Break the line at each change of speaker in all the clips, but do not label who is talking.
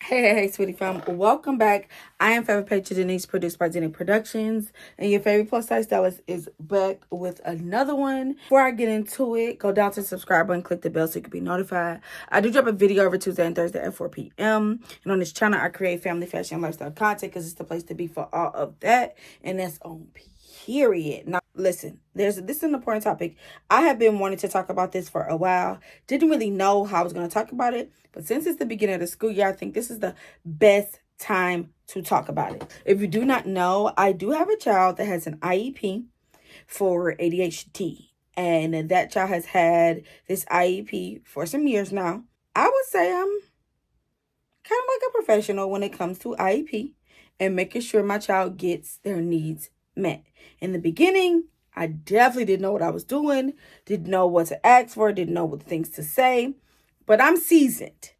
Hey, sweetie fam. Welcome back. I am favorite Patra Denise, produced by Denny Productions. And your favorite plus size stylist is back with another one. Before I get into it, go down to the subscribe button, click the bell so you can be notified. I do drop a video every Tuesday and Thursday at 4 p.m. And on this channel, I create family, fashion, and lifestyle content because it's the place to be for all of that. And that's on period. Now, listen, this is an important topic. I have been wanting to talk about this for a while. Didn't really know how I was going to talk about it. But since it's the beginning of the school year, I think this is the best time to talk about it. If you do not know, I do have a child that has an IEP for ADHD. And that child has had this IEP for some years now. I would say I'm kind of like a professional when it comes to IEP and making sure my child gets their needs met. In the beginning, I definitely didn't know what I was doing, didn't know what to ask for, didn't know what things to say. But I'm seasoned,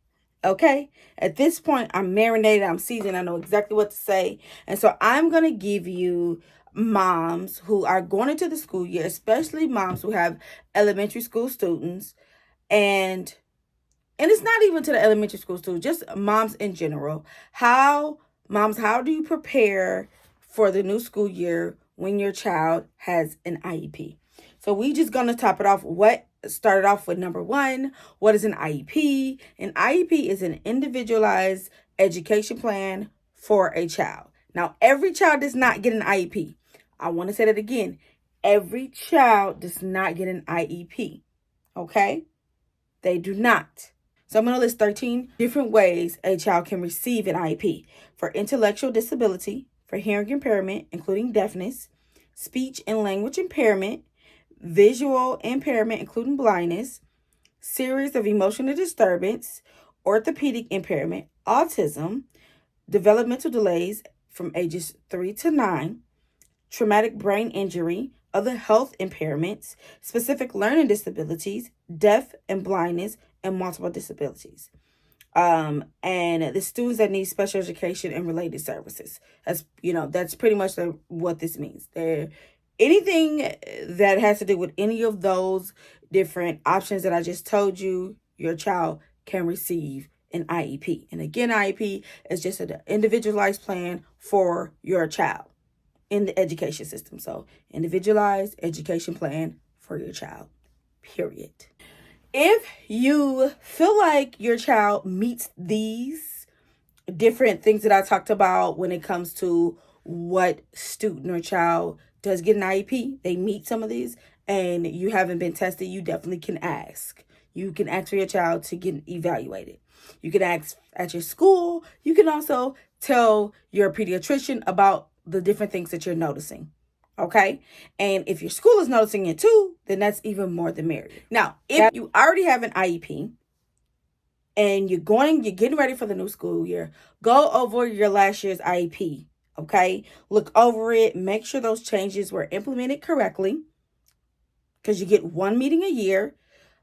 okay? At this point, I'm marinated, I'm seasoned, I know exactly what to say. And so I'm going to give you moms who are going into the school year, especially moms who have elementary school students. And it's not even to the elementary school students, just moms in general. How do you prepare for the new school year when your child has an IEP? So we just going to top it off. Started off with number one. What is an IEP? An IEP is an individualized education plan for a child. Now, every child does not get an IEP. I want to say that again. Every child does not get an IEP. Okay? They do not. So I'm going to list 13 different ways a child can receive an IEP. For intellectual disability, for hearing impairment, including deafness, speech and language impairment, visual impairment, including blindness, series of emotional disturbance, orthopedic impairment, autism, developmental delays from ages 3 to 9, traumatic brain injury, other health impairments, specific learning disabilities, deaf and blindness, and multiple disabilities. And the students that need special education and related services. That's pretty much what this means. Anything that has to do with any of those different options that I just told you, your child can receive an IEP. And again, IEP is just an individualized plan for your child in the education system. So individualized education plan for your child, period. If you feel like your child meets these different things that I talked about when it comes to what student or child does get an IEP, they meet some of these, and you haven't been tested, you definitely can ask. You can ask for your child to get evaluated. You can ask at your school. You can also tell your pediatrician about the different things that you're noticing. Okay? And if your school is noticing it too, then that's even more the merrier. Now, if you already have an IEP and you're getting ready for the new school year, go over your last year's IEP. Okay? Look over it. Make sure those changes were implemented correctly, because you get one meeting a year.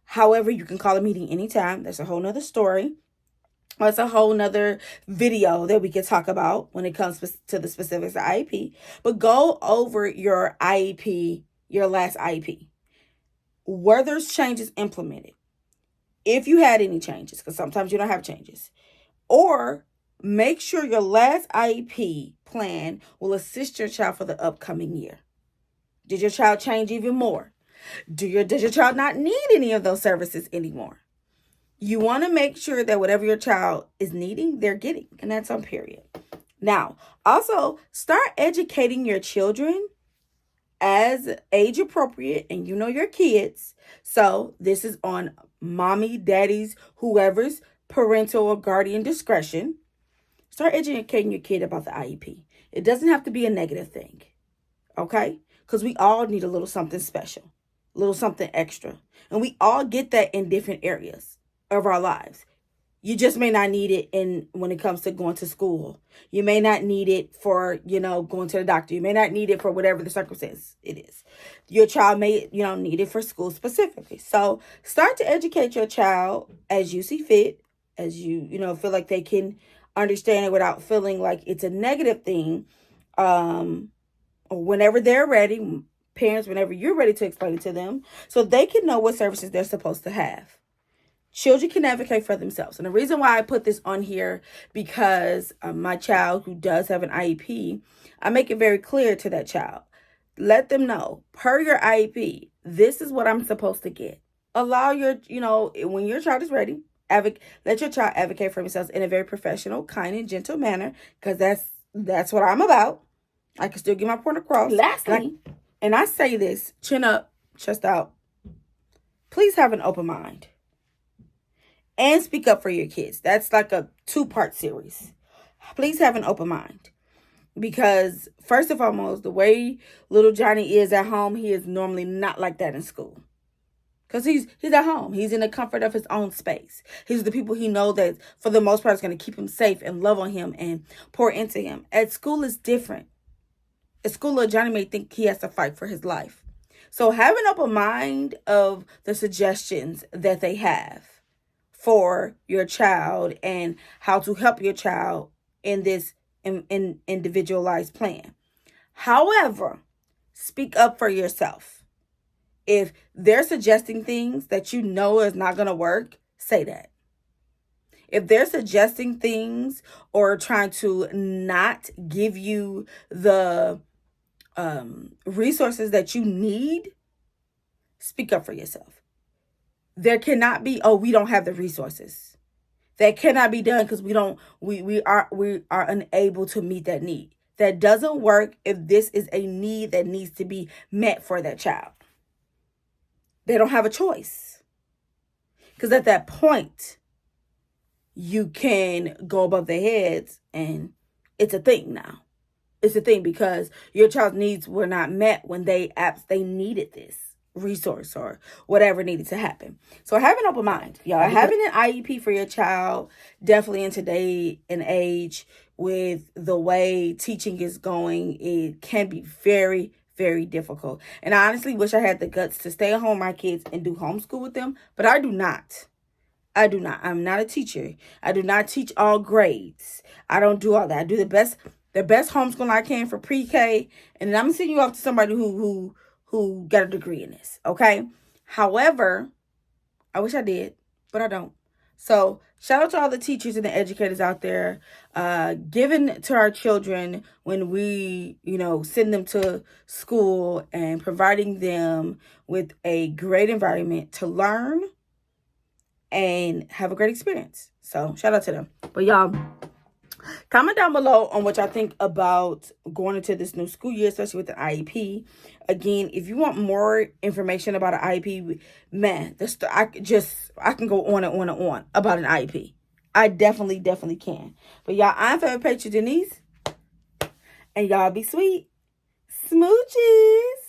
However, you can call a meeting anytime. That's a whole nother story. That's a whole nother video that we can talk about when it comes to the specifics of IEP. But go over your IEP, your last IEP. Were those changes implemented? If you had any changes, because sometimes you don't have changes. Or make sure your last IEP plan will assist your child for the upcoming year. Did your child change even more? Does your child not need any of those services anymore? You want to make sure that whatever your child is needing, they're getting. And that's on period. Now, also start educating your children as age appropriate, and you know your kids. So this is on mommy, daddy's, whoever's parental or guardian discretion. Start educating your kid about the IEP. It doesn't have to be a negative thing. Okay? Because we all need a little something special, a little something extra. And we all get that in different areas of our lives. You just may not need it when it comes to going to school. You may not need it for, going to the doctor. You may not need it for whatever the circumstance it is. Your child may, need it for school specifically. So start to educate your child as you see fit, as you, feel like they can understand it without feeling like it's a negative thing. Or whenever they're ready, parents, whenever you're ready to explain it to them, so they can know what services they're supposed to have. Children can advocate for themselves. And the reason why I put this on here, because my child who does have an IEP, I make it very clear to that child. Let them know, per your IEP, this is what I'm supposed to get. Allow your, when your child is ready, let your child advocate for themselves in a very professional, kind, and gentle manner, because that's what I'm about. I can still get my point across.
Lastly,
and I say this, chin up, chest out. Please have an open mind. And speak up for your kids. That's like a 2-part series. Please have an open mind. Because first and foremost, the way little Johnny is at home, he is normally not like that in school. Because he's at home. He's in the comfort of his own space. He's the people he knows that for the most part is going to keep him safe and love on him and pour into him. At school, it's different. At school, little Johnny may think he has to fight for his life. So have an open mind of the suggestions that they have for your child and how to help your child in this individualized plan. However, speak up for yourself. If they're suggesting things that you know is not going to work, say that. If they're suggesting things or trying to not give you the resources that you need, speak up for yourself. There cannot be, we don't have the resources. That cannot be done because we are unable to meet that need. That doesn't work if this is a need that needs to be met for that child. They don't have a choice. Because at that point, you can go above their heads and it's a thing now. It's a thing because your child's needs were not met when they needed this resource or whatever needed to happen. So have an open mind, y'all. Having an IEP for your child, definitely in today and age with the way teaching is going, it can be very, very difficult. And I honestly wish I had the guts to stay at home with my kids and do homeschool with them, but I do not. I'm not a teacher. I do not teach all grades. I don't do all that. I do the best homeschooling I can for pre-K, and then I'm gonna send you off to somebody who got a degree in this, okay? However, I wish I did, but I don't. So shout out to all the teachers and the educators out there, giving to our children when we, send them to school and providing them with a great environment to learn and have a great experience. So shout out to them. But y'all, comment down below on what y'all think about going into this new school year, especially with the IEP. Again, if you want more information about an IEP, man, I can go on and on and on about an IEP. I definitely can. But y'all, I'm favorite Patra Denise, and y'all be sweet. Smooches.